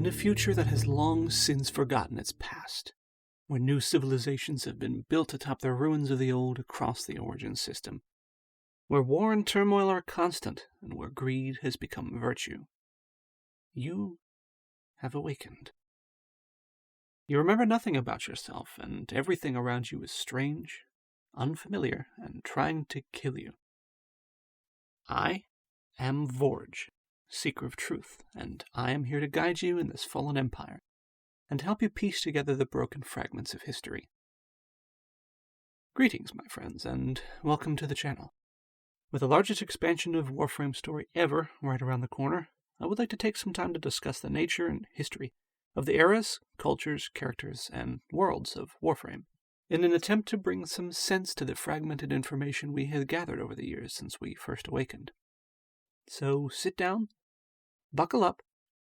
In a future that has long since forgotten its past, where new civilizations have been built atop the ruins of the old across the origin system, where war and turmoil are constant, and where greed has become virtue, you have awakened. You remember nothing about yourself, and everything around you is strange, unfamiliar, and trying to kill you. I am Vorge, Seeker of Truth, and I am here to guide you in this fallen empire, and help you piece together the broken fragments of history. Greetings, my friends, and welcome to the channel. With the largest expansion of Warframe story ever right around the corner, I would like to take some time to discuss the nature and history of the eras, cultures, characters, and worlds of Warframe, in an attempt to bring some sense to the fragmented information we have gathered over the years since we first awakened. So sit down, buckle up,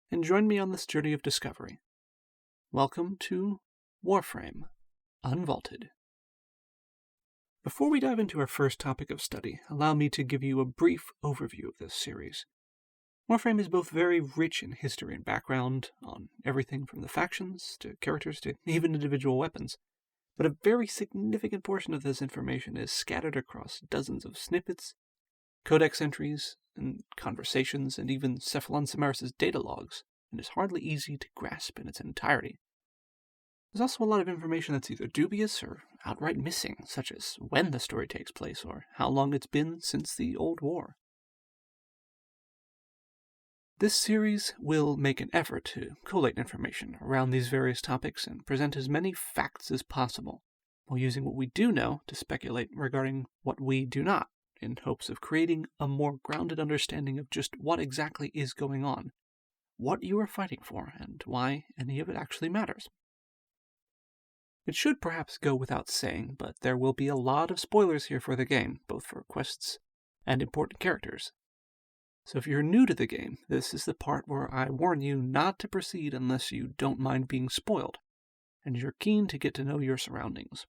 and join me on this journey of discovery. Welcome to Warframe, Unvaulted. Before we dive into our first topic of study, allow me to give you a brief overview of this series. Warframe is both very rich in history and background, on everything from the factions to characters to even individual weapons, but a very significant portion of this information is scattered across dozens of snippets, codex entries, and conversations, and even Cephalon Samaris' data logs, and is hardly easy to grasp in its entirety. There's also a lot of information that's either dubious or outright missing, such as when the story takes place or how long it's been since the Old War. This series will make an effort to collate information around these various topics and present as many facts as possible, while using what we do know to speculate regarding what we do not, in hopes of creating a more grounded understanding of just what exactly is going on, what you are fighting for, and why any of it actually matters. It should perhaps go without saying, but there will be a lot of spoilers here for the game, both for quests and important characters. So if you're new to the game, this is the part where I warn you not to proceed unless you don't mind being spoiled, and you're keen to get to know your surroundings.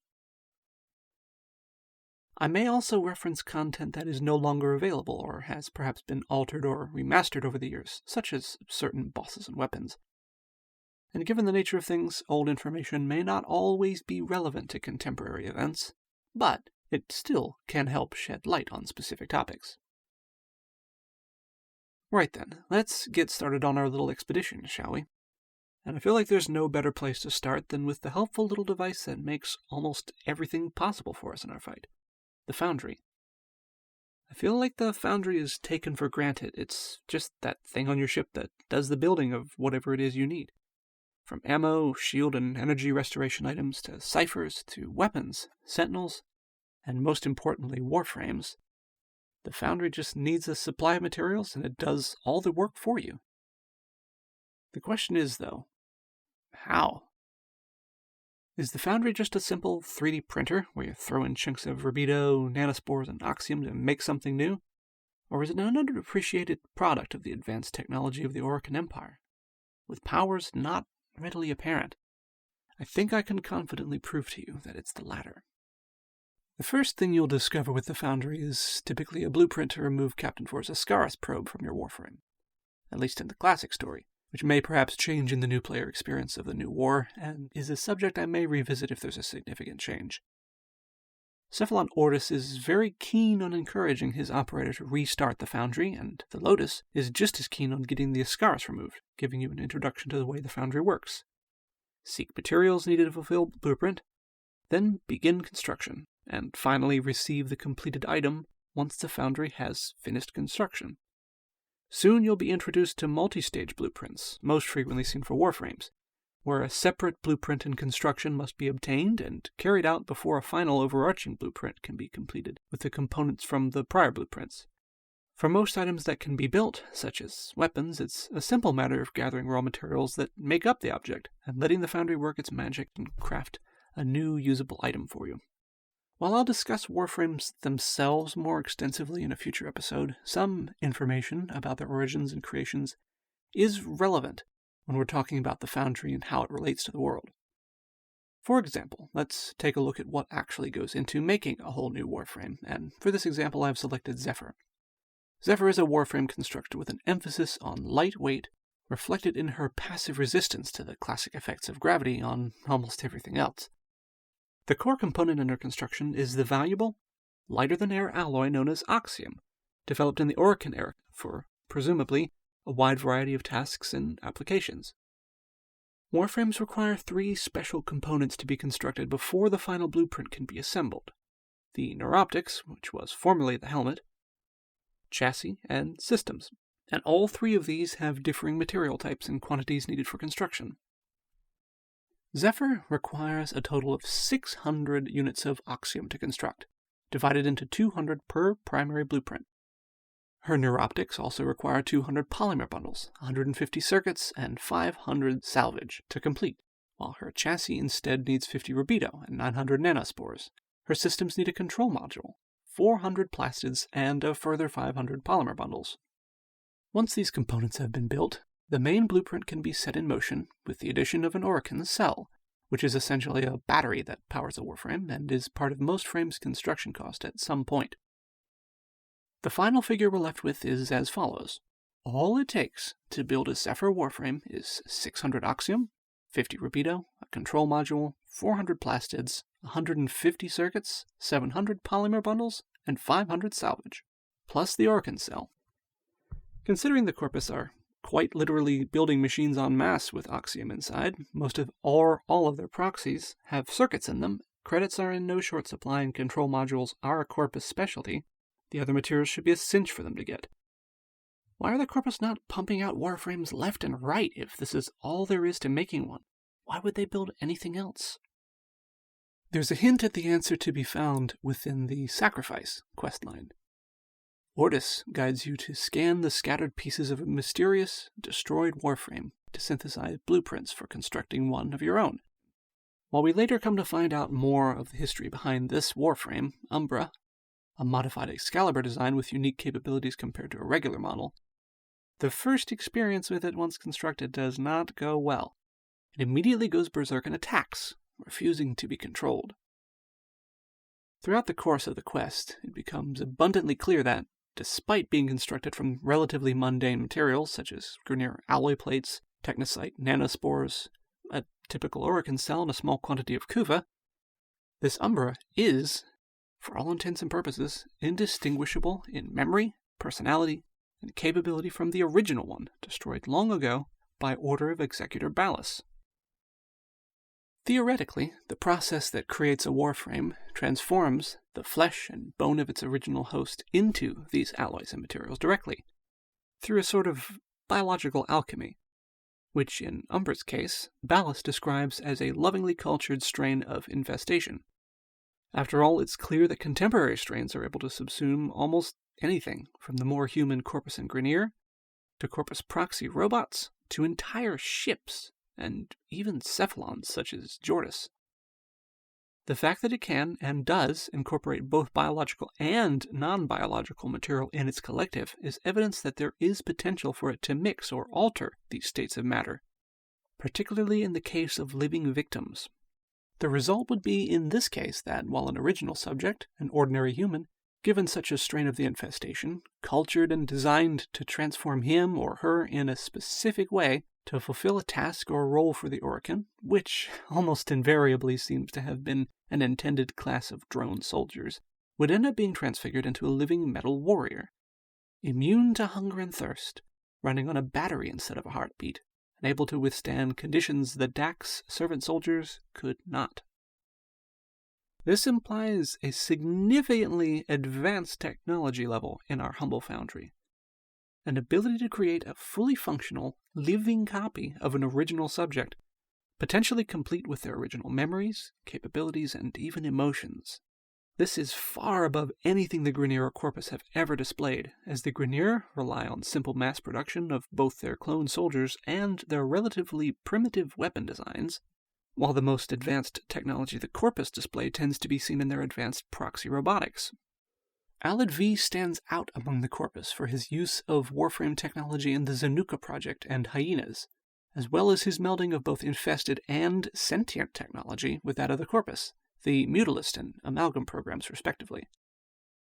I may also reference content that is no longer available or has perhaps been altered or remastered over the years, such as certain bosses and weapons. And given the nature of things, old information may not always be relevant to contemporary events, but it still can help shed light on specific topics. Right then, let's get started on our little expedition, shall we? And I feel like there's no better place to start than with the helpful little device that makes almost everything possible for us in our fight. The Foundry. I feel like the Foundry is taken for granted. It's just that thing on your ship that does the building of whatever it is you need. From ammo, shield, and energy restoration items to ciphers to weapons, sentinels, and most importantly, warframes, the Foundry just needs a supply of materials and it does all the work for you. The question is, though, how? Is the Foundry just a simple 3D printer where you throw in chunks of rubido, nanospores, and oxium to make something new? Or is it an underappreciated product of the advanced technology of the Orokin Empire, with powers not readily apparent? I think I can confidently prove to you that it's the latter. The first thing you'll discover with the Foundry is typically a blueprint to remove Captain For's Ascaris probe from your Warframe, at least in the classic story, which may perhaps change in the new player experience of the new war, and is a subject I may revisit if there's a significant change. Cephalon Ordis is very keen on encouraging his operator to restart the Foundry, and the Lotus is just as keen on getting the Ascaris removed, giving you an introduction to the way the Foundry works. Seek materials needed to fulfill the blueprint, then begin construction, and finally receive the completed item once the Foundry has finished construction. Soon you'll be introduced to multi-stage blueprints, most frequently seen for Warframes, where a separate blueprint in construction must be obtained and carried out before a final overarching blueprint can be completed with the components from the prior blueprints. For most items that can be built, such as weapons, it's a simple matter of gathering raw materials that make up the object and letting the Foundry work its magic and craft a new usable item for you. While I'll discuss Warframes themselves more extensively in a future episode, some information about their origins and creations is relevant when we're talking about the Foundry and how it relates to the world. For example, let's take a look at what actually goes into making a whole new Warframe, and for this example I've selected Zephyr. Zephyr is a Warframe constructed with an emphasis on lightweight, reflected in her passive resistance to the classic effects of gravity on almost everything else. The core component in her construction is the valuable, lighter-than-air alloy known as oxium, developed in the Orokin era for, presumably, a wide variety of tasks and applications. Warframes require 3 special components to be constructed before the final blueprint can be assembled: the neuroptics, which was formerly the helmet, chassis, and systems, and all 3 of these have differing material types and quantities needed for construction. Zephyr requires a total of 600 units of oxium to construct, divided into 200 per primary blueprint. Her neuroptics also require 200 polymer bundles, 150 circuits, and 500 salvage to complete, while her chassis instead needs 50 rubido and 900 nanospores. Her systems need a control module, 400 plastids, and a further 500 polymer bundles. Once these components have been built, the main blueprint can be set in motion with the addition of an Orokin cell, which is essentially a battery that powers a Warframe and is part of most frames' construction cost at some point. The final figure we're left with is as follows. All it takes to build a Zephyr Warframe is 600 oxium, 50 rubido, a control module, 400 plastids, 150 circuits, 700 polymer bundles, and 500 salvage, plus the Orokin cell. Considering the Corpus are quite literally building machines en masse with oxium inside, most of all of their proxies have circuits in them, credits are in no short supply, and control modules are a Corpus specialty, the other materials should be a cinch for them to get. Why are the Corpus not pumping out Warframes left and right if this is all there is to making one? Why would they build anything else? There's a hint at the answer to be found within the Sacrifice questline. Ordis guides you to scan the scattered pieces of a mysterious, destroyed Warframe to synthesize blueprints for constructing one of your own. While we later come to find out more of the history behind this Warframe, Umbra, a modified Excalibur design with unique capabilities compared to a regular model, the first experience with it once constructed does not go well. It immediately goes berserk and attacks, refusing to be controlled. Throughout the course of the quest, it becomes abundantly clear that, despite being constructed from relatively mundane materials such as Grineer alloy plates, technocyte nanospores, a typical Orokin cell, and a small quantity of Kuva, this Umbra is, for all intents and purposes, indistinguishable in memory, personality, and capability from the original one, destroyed long ago by order of Executor Ballas. Theoretically, the process that creates a Warframe transforms the flesh and bone of its original host into these alloys and materials directly, through a sort of biological alchemy, which in Umbra's case, Ballas describes as a lovingly cultured strain of infestation. After all, it's clear that contemporary strains are able to subsume almost anything, from the more human Corpus and Grineer, to Corpus proxy robots, to entire ships, and even cephalons such as Jordis. The fact that it can, and does, incorporate both biological and non-biological material in its collective is evidence that there is potential for it to mix or alter these states of matter, particularly in the case of living victims. The result would be, in this case, that while an original subject, an ordinary human, given such a strain of the infestation, cultured and designed to transform him or her in a specific way to fulfill a task or role for the Orokin, which almost invariably seems to have been an intended class of drone soldiers, would end up being transfigured into a living metal warrior, immune to hunger and thirst, running on a battery instead of a heartbeat, and able to withstand conditions the Dax servant soldiers could not. This implies a significantly advanced technology level in our humble foundry, an ability to create a fully functional, living copy of an original subject, potentially complete with their original memories, capabilities, and even emotions. This is far above anything the Grineer or Corpus have ever displayed, as the Grineer rely on simple mass production of both their clone soldiers and their relatively primitive weapon designs, while the most advanced technology the Corpus display tends to be seen in their advanced proxy robotics. Alad V stands out among the Corpus for his use of Warframe technology in the Zanuka project and Hyenas, as well as his melding of both infested and sentient technology with that of the Corpus, the Mutalist and Amalgam programs respectively.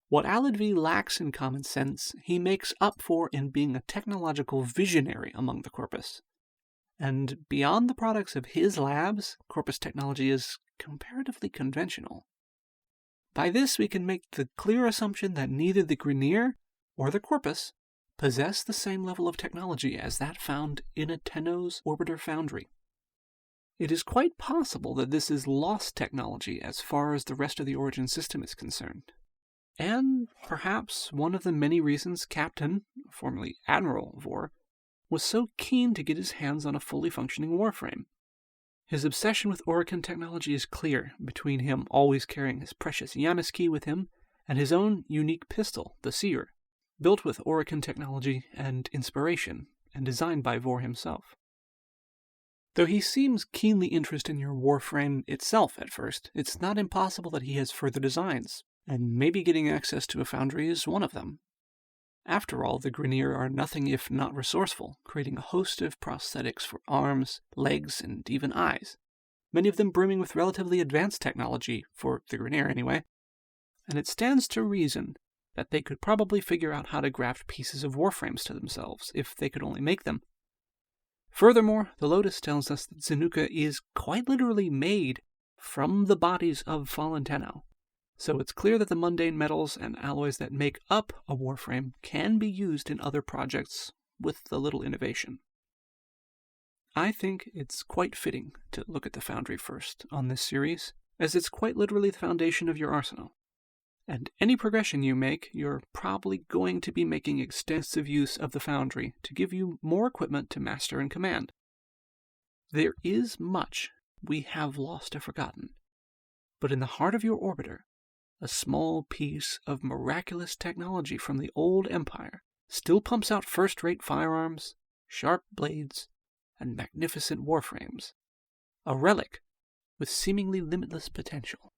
What Aladvi lacks in common sense, he makes up for in being a technological visionary among the Corpus. And beyond the products of his labs, Corpus technology is comparatively conventional. By this, we can make the clear assumption that neither the Grineer or the Corpus possess the same level of technology as that found in Atenno's Orbiter Foundry. It is quite possible that this is lost technology as far as the rest of the Origin system is concerned. And perhaps one of the many reasons Captain, formerly Admiral Vor, was so keen to get his hands on a fully functioning Warframe. His obsession with Orokin technology is clear, between him always carrying his precious Yamaski with him and his own unique pistol, the Seer, built with Orokin technology and inspiration, and designed by Vor himself. Though he seems keenly interested in your Warframe itself at first, it's not impossible that he has further designs, and maybe getting access to a foundry is one of them. After all, the Grineer are nothing if not resourceful, creating a host of prosthetics for arms, legs, and even eyes, many of them brimming with relatively advanced technology, for the Grineer anyway, and it stands to reason that they could probably figure out how to graft pieces of Warframes to themselves, if they could only make them. Furthermore, the Lotus tells us that Zanuka is quite literally made from the bodies of fallen Tenno, so it's clear that the mundane metals and alloys that make up a Warframe can be used in other projects with a little innovation. I think it's quite fitting to look at the Foundry first on this series, as it's quite literally the foundation of your arsenal. And any progression you make, you're probably going to be making extensive use of the Foundry to give you more equipment to master and command. There is much we have lost or forgotten, but in the heart of your Orbiter, a small piece of miraculous technology from the old Empire still pumps out first-rate firearms, sharp blades, and magnificent Warframes, a relic with seemingly limitless potential.